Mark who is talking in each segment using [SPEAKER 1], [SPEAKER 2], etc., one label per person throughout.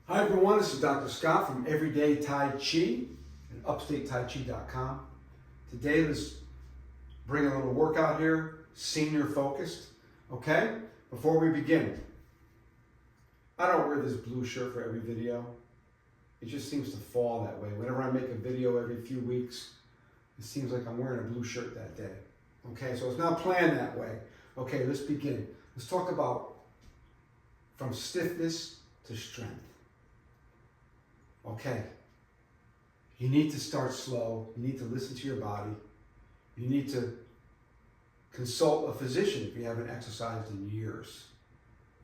[SPEAKER 1] Hi everyone, this is Dr. Scott from Everyday Tai Chi and UpstateTaiChi.com. Today let's bring a little workout here, senior focused, okay? Before we begin, I don't wear this blue shirt for every video. It just seems to fall that way. Whenever I make a video every few weeks, it seems like I'm wearing a blue shirt that day. Okay, so it's not planned that way. Okay, let's begin. Let's talk about from stiffness to strength. Okay, you need to start slow. You need to listen to your body. You need to consult a physician if you haven't exercised in years.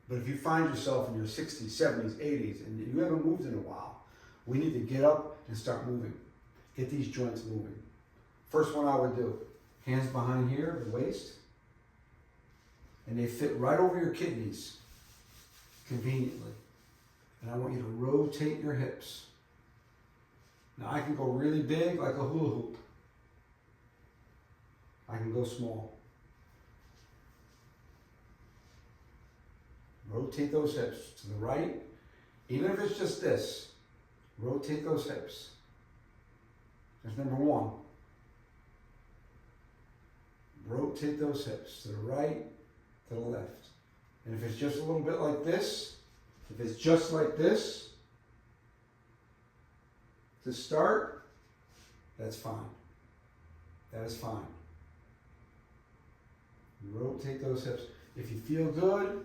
[SPEAKER 1] But if you find yourself in your 60s, 70s, 80s, and you haven't moved in a while, we need to get up and start moving. Get these joints moving. First one I would do, hands behind here, the waist, and they fit right over your kidneys, conveniently. And I want you to rotate your hips. Now I can go really big like a hula hoop. I can go small. Rotate those hips to the right. Even if it's just this, rotate those hips. That's number one. Rotate those hips to the right, to the left. And if it's just a little bit like this, if it's just like this, to start, that's fine. That is fine. Rotate those hips. If you feel good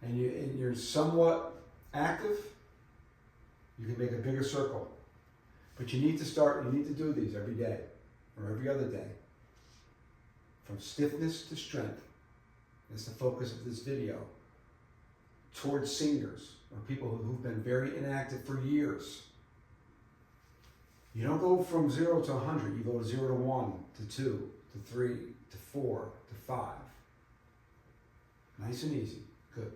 [SPEAKER 1] and you're somewhat active, you can make a bigger circle. But you need to do these every day or every other day. From stiffness to strength. That's the focus of this video. Towards seniors or people who've been very inactive for years. You don't go from 0 to 100. You go 0 to 1, to 2, to 3, to 4, to 5. Nice and easy. Good.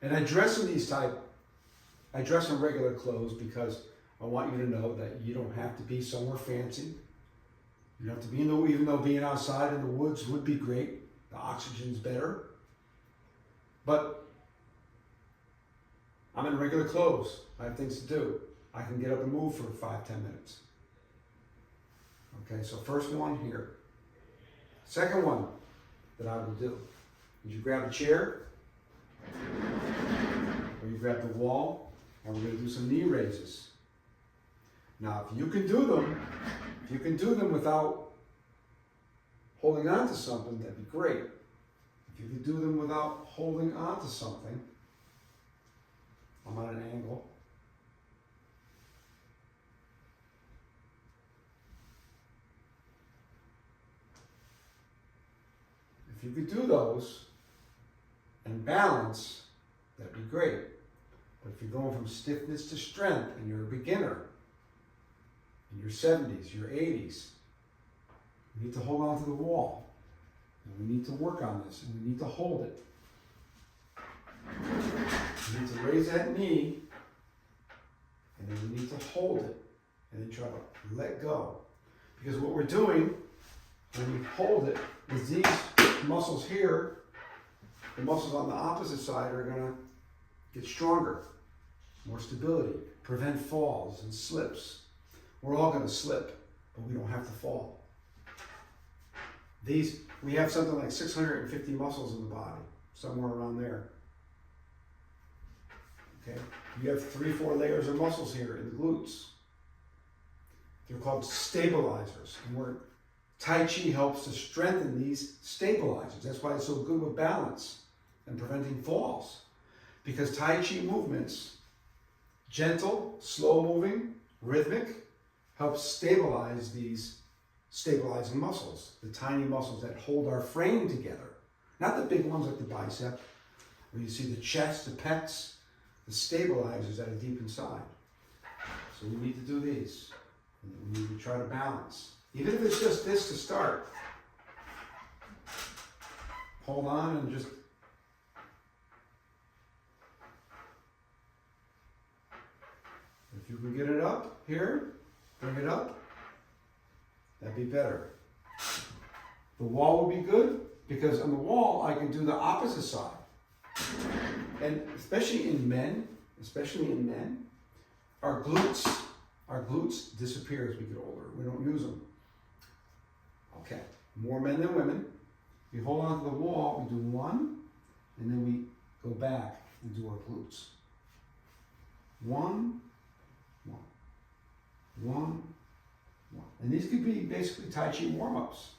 [SPEAKER 1] And I dress in regular clothes because I want you to know that you don't have to be somewhere fancy. You don't have to be even though being outside in the woods would be great. The oxygen's better. But I'm in regular clothes. I have things to do. I can get up and move for 5-10 minutes. Okay, so first one here. Second one that I will do is you grab a chair or you grab the wall and we're going to do some knee raises. Now, if you can do them without holding on to something, that'd be great. If you could do them without holding on to something, I'm at an angle. If you could do those and balance, that'd be great. But if you're going from stiffness to strength and you're a beginner, in your 70s, your 80s, we need to hold on to the wall. And we need to work on this, and we need to hold it. We need to raise that knee, and then we need to hold it, and then try to let go. Because what we're doing when we hold it is these muscles here, the muscles on the opposite side are going to get stronger, more stability, prevent falls and slips. We're all going to slip, but we don't have to fall. We have something like 650 muscles in the body, somewhere around there. Okay, you have 3-4 layers of muscles here in the glutes. They're called stabilizers, and Tai Chi helps to strengthen these stabilizers. That's why it's so good with balance and preventing falls. Because Tai Chi movements, gentle, slow moving, rhythmic, helps stabilize these stabilizing muscles, the tiny muscles that hold our frame together. Not the big ones like the bicep, where you see the chest, the pecs, the stabilizers that are deep inside. So we need to do these. And we need to try to balance. Even if it's just this to start. Hold on and just If you can get it up here, bring it up, that'd be better. The wall would be good because on the wall I can do the opposite side. And especially in men, our glutes disappear as we get older. We don't use them. Okay, more men than women. We hold on to the wall, we do one, and then we go back and do our glutes. One, one, one, one. And these could be basically Tai Chi warm-ups.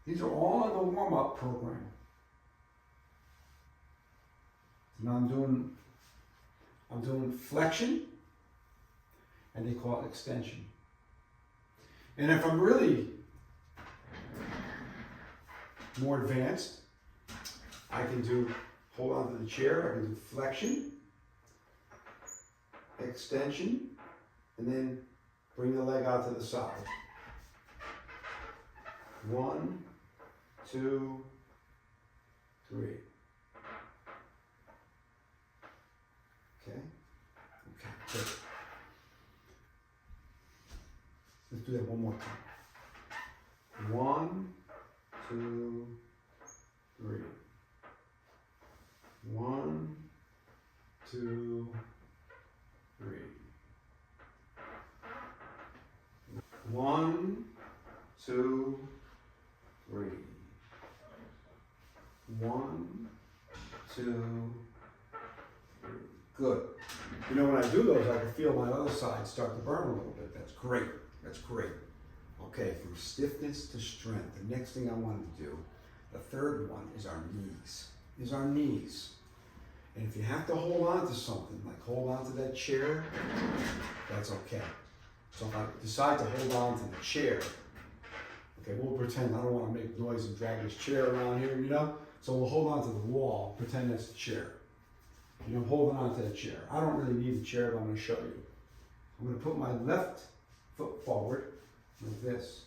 [SPEAKER 1] These are all in the warm-up program. Now I'm doing flexion, and they call it extension. And if I'm really more advanced, I can hold on to the chair, I can do flexion, extension, and then bring the leg out to the side. 1, 2, 3. Okay? Okay, good. Let's do that one more time. 1, 2, 3. 1, 2, 3. 1, 2, 3. 1, 2, 3. Good. You know, when I do those, I can feel my other side start to burn a little bit. That's great. That's great. Okay, from stiffness to strength. The next thing I want to do, the third one, is our knees. And if you have to hold on to something, like hold on to that chair, that's okay. So if I decide to hold on to the chair, okay, we'll pretend I don't want to make noise and drag this chair around here, you know? So we'll hold on to the wall, pretend that's the chair. And I'm holding on to the chair. I don't really need the chair, but I'm going to show you. I'm going to put my left foot forward like this.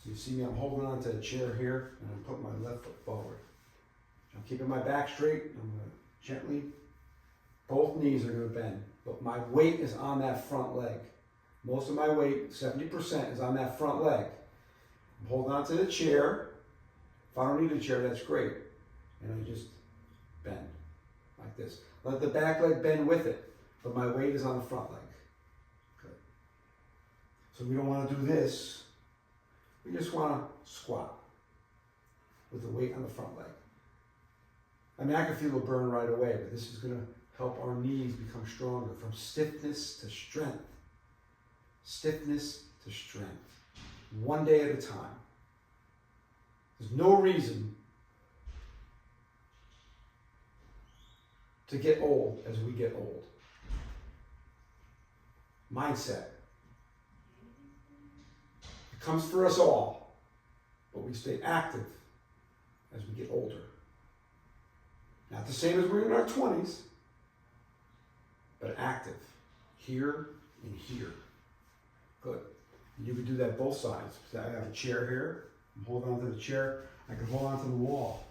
[SPEAKER 1] So you see me, I'm holding on to the chair here, and I'm putting my left foot forward. I'm keeping my back straight. I'm going to gently, both knees are going to bend, but my weight is on that front leg. Most of my weight, 70%, is on that front leg. I'm holding on to the chair. If I don't need a chair, that's great. And I just bend like this. Let the back leg bend with it, but my weight is on the front leg. Good. So we don't want to do this. We just want to squat with the weight on the front leg. I mean, I can feel a burn right away, but this is going to help our knees become stronger from stiffness to strength. Stiffness to strength. One day at a time. There's no reason to get old as we get old. Mindset. It comes for us all, but we stay active as we get older. Not the same as we're in our 20s, but active. Here and here. Good. And you can do that both sides. So I have a chair here. I'm holding on to the chair. I can hold on to the wall.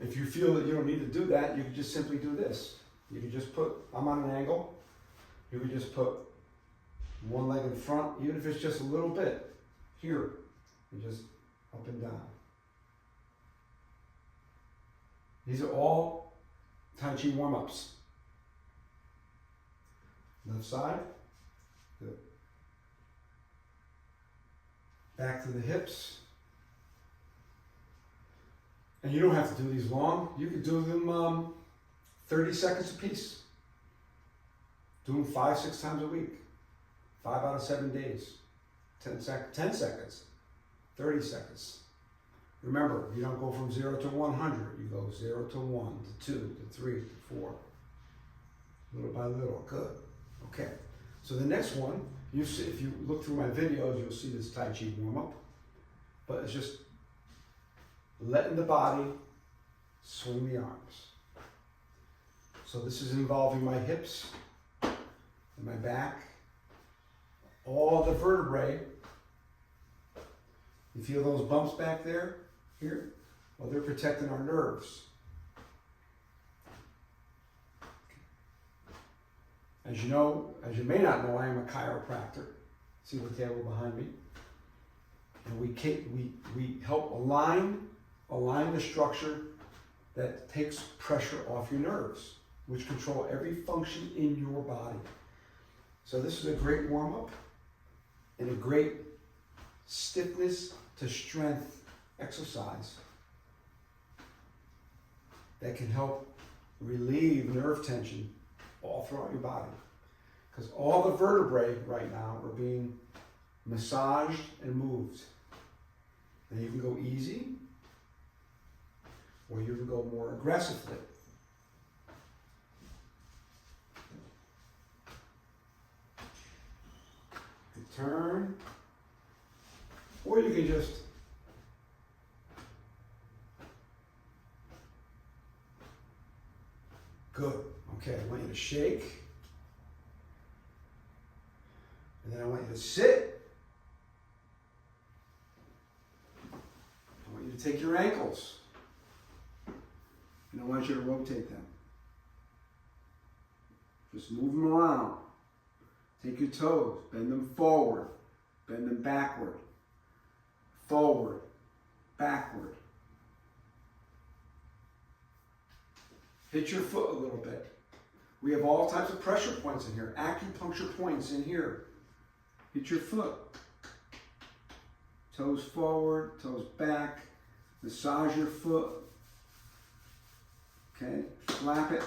[SPEAKER 1] If you feel that you don't need to do that, you can just simply do this. You can just put, I'm on an angle. You can just put one leg in front, even if it's just a little bit. Here. And just up and down. These are all Tai Chi warm-ups. Left side. Good. Back to the hips. And you don't have to do these long. You could do them 30 seconds a piece. Do them 5-6 times a week. 5 out of 7 days. 10 seconds. 30 seconds. Remember, you don't go from 0 to 100. You go 0 to 1, to 2, to 3, to 4. Little by little. Good. Okay. So the next one, you see, if you look through my videos, you'll see this Tai Chi warm-up. But it's just letting the body swing the arms. So this is involving my hips and my back, all the vertebrae. You feel those bumps back there, here? Well, they're protecting our nerves. As you know, as you may not know, I am a chiropractor. See the table behind me? And we help align the structure that takes pressure off your nerves, which control every function in your body. So this is a great warm-up and a great stiffness to strength exercise that can help relieve nerve tension all throughout your body. Because all the vertebrae right now are being massaged and moved. And you can go easy, or you can go more aggressively. You can turn, or you can just good. Okay, I want you to shake. And then I want you to sit. I want you to take your ankles. And I want you to rotate them. Just move them around. Take your toes, bend them forward, bend them backward, forward, backward. Hit your foot a little bit. We have all types of pressure points in here, acupuncture points in here. Hit your foot. Toes forward, toes back. Massage your foot. Okay, slap it.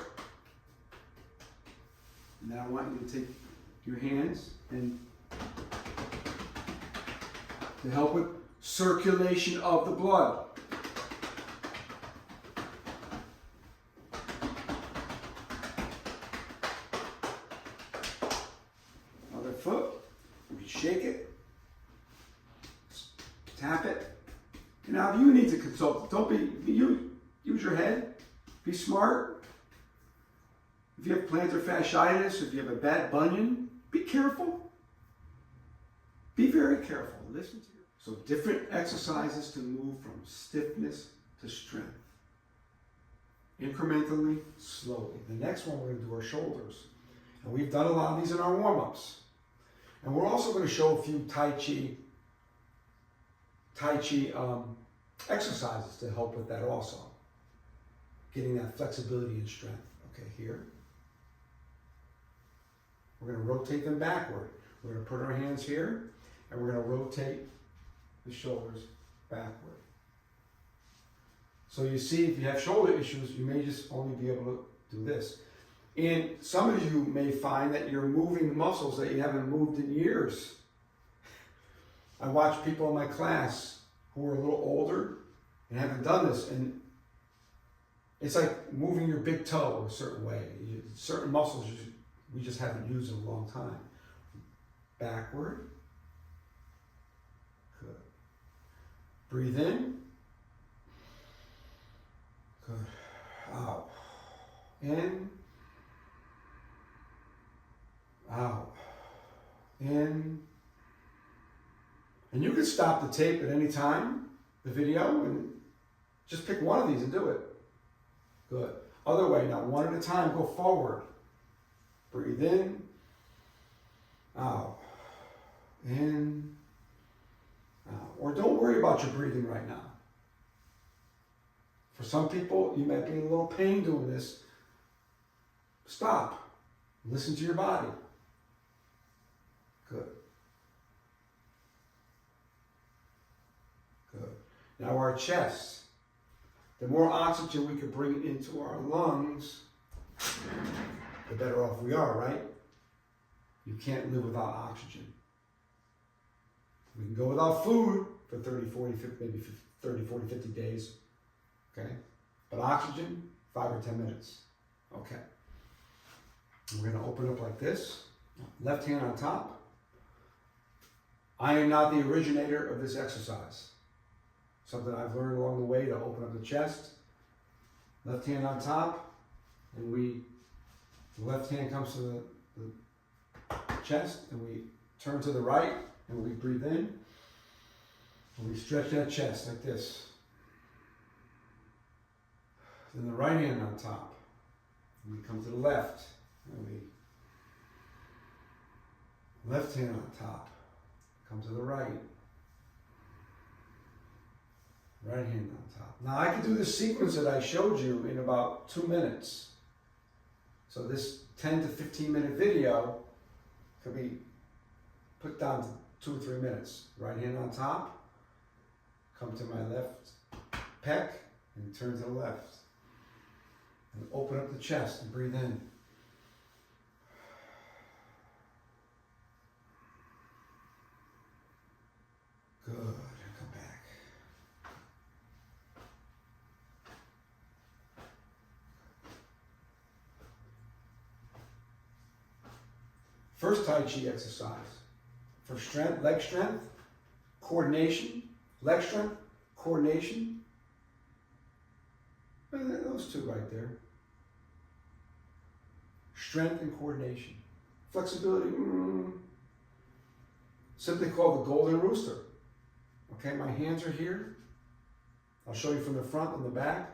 [SPEAKER 1] And then I want you to take your hands and to help with circulation of the blood. Other foot, you can shake it, tap it. And now if you need to consult, don't use your head, be smart. If you have plantar fasciitis, if you have a bad bunion, be careful. Be very careful. Listen to you. So different exercises to move from stiffness to strength. Incrementally, slowly. The next one we're going to do are shoulders. And we've done a lot of these in our warm-ups. And we're also going to show a few Tai Chi exercises to help with that also. Getting that flexibility and strength. Okay, here. We're going to rotate them backward. We're going to put our hands here, and we're going to rotate the shoulders backward. So you see, if you have shoulder issues, you may just only be able to do this. And some of you may find that you're moving muscles that you haven't moved in years. I watch people in my class who are a little older and haven't done this, and it's like moving your big toe a certain way. Certain muscles we just haven't used in a long time. Backward. Good. Breathe in. Good. Out. In. Out. In. And you can stop the tape at any time, the video, and just pick one of these and do it. Good. Other way, now one at a time, go forward. Breathe in. Out. In. Out. Or don't worry about your breathing right now. For some people, you might be in a little pain doing this. Stop. Listen to your body. Good. Good. Now our chest. The more oxygen we can bring into our lungs, the better off we are, right? You can't live without oxygen. We can go without food for 30, 40, 50, maybe 30, 40, 50 days. Okay? But oxygen, 5 or 10 minutes. Okay. We're going to open up like this. Left hand on top. I am not the originator of this exercise. Something I've learned along the way to open up the chest. Left hand on top. And the left hand comes to the chest, and we turn to the right, and we breathe in. And we stretch that chest like this. Then the right hand on top. And we come to the left, and we Left hand on top. Come to the right. Right hand on top. Now I can do this sequence that I showed you in about 2 minutes. So this 10 to 15 minute video could be put down to 2 or 3 minutes. Right hand on top. Come to my left pec and turn to the left. And open up the chest and breathe in. Good, and come back. First Tai Chi exercise. For strength, leg strength, coordination, leg strength, coordination. And those two right there. Strength and coordination. Flexibility, simply called the golden rooster. Okay, my hands are here. I'll show you from the front and the back.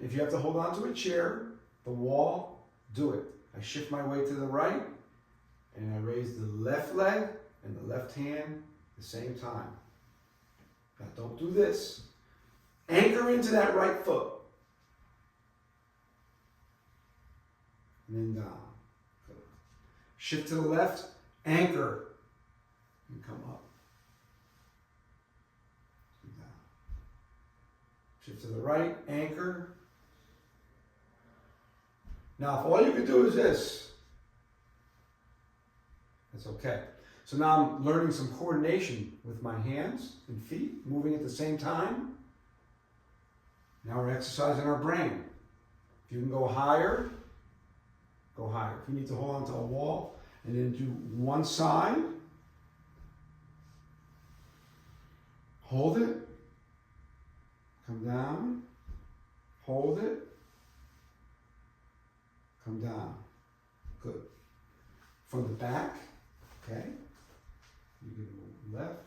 [SPEAKER 1] If you have to hold on to a chair, the wall, do it. I shift my weight to the right, and I raise the left leg and the left hand at the same time. Now don't do this. Anchor into that right foot. And then down. Good. Shift to the left, anchor, and come up. And down. Shift to the right, anchor. Now, if all you can do is this, that's okay. So now I'm learning some coordination with my hands and feet, moving at the same time. Now we're exercising our brain. If you can go higher, go higher. If you need to hold on to a wall and then do one side, hold it, come down, hold it, come down. Good. From the back, okay, you can move left,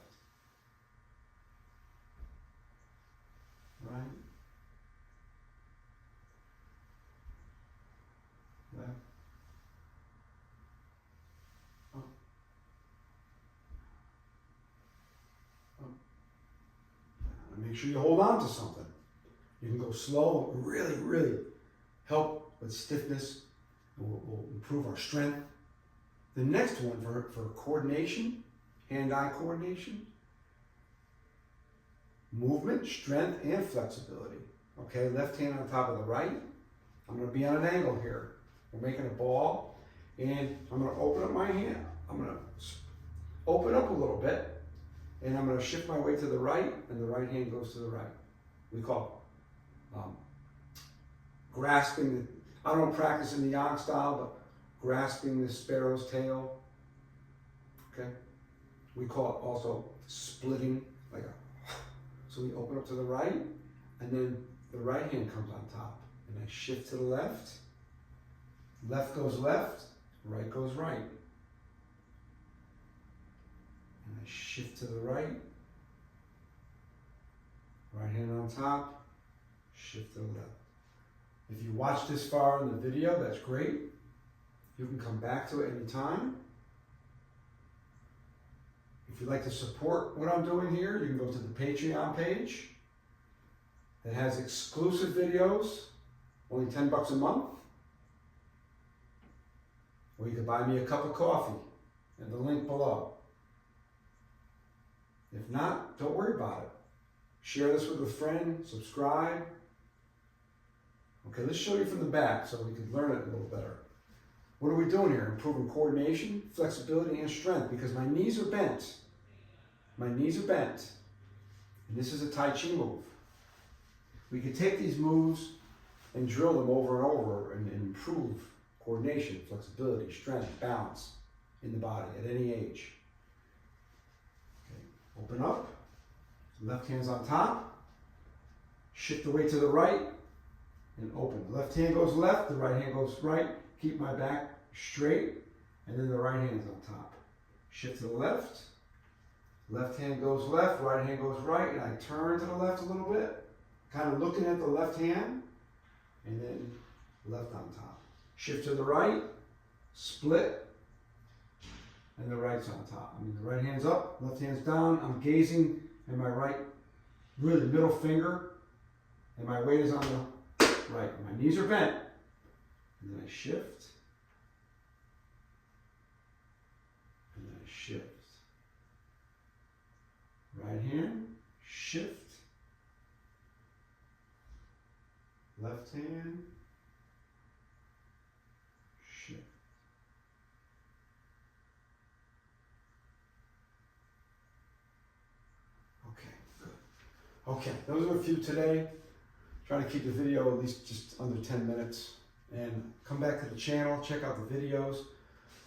[SPEAKER 1] right, left, up, up, and make sure you hold on to something. You can go slow, really, really help with stiffness, and will improve our strength. The next one for coordination, hand-eye coordination, movement, strength, and flexibility. Okay, left hand on top of the right. I'm going to be on an angle here. We're making a ball, and I'm going to open up my hand. I'm going to open up a little bit, and I'm going to shift my weight to the right, and the right hand goes to the right. We call grasping. I don't practice in the yang style, but grasping the sparrow's tail. Okay, we call it also splitting, like a. So we open up to the right, and then the right hand comes on top, and I shift to the left. Left goes left, right goes right. And I shift to the right. Right hand on top, shift to the left. If you watch this far in the video, that's great. You can come back to it anytime. If you'd like to support what I'm doing here, you can go to the Patreon page. It has exclusive videos, only $10 a month. Or you can buy me a cup of coffee in the link below. If not, don't worry about it. Share this with a friend, subscribe. Okay, let's show you from the back so we can learn it a little better. What are we doing here? Improving coordination, flexibility, and strength, because my knees are bent. My knees are bent. And this is a Tai Chi move. We can take these moves and drill them over and over and improve coordination, flexibility, strength, balance in the body at any age. Okay. Open up. Left hand's on top. Shift the weight to the right and open. The left hand goes left, the right hand goes right. Keep my back straight, and then the right hand's on top. Shift to the left. Left hand goes left, right hand goes right, and I turn to the left a little bit, kind of looking at the left hand, and then left on top. Shift to the right, split, and the right's on top. I mean, the right hand's up, left hand's down. I'm gazing at my right, really middle finger, and my weight is on the right. My knees are bent, and then I shift, and then I shift. Right hand, shift. Left hand, shift. Okay, good. Okay, those are a few today. Trying to keep the video at least just under 10 minutes. And come back to the channel, check out the videos,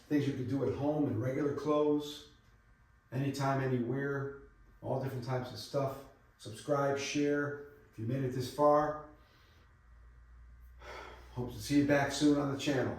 [SPEAKER 1] things you can do at home in regular clothes, anytime, anywhere, all different types of stuff. Subscribe, share, if you made it this far. Hope to see you back soon on the channel.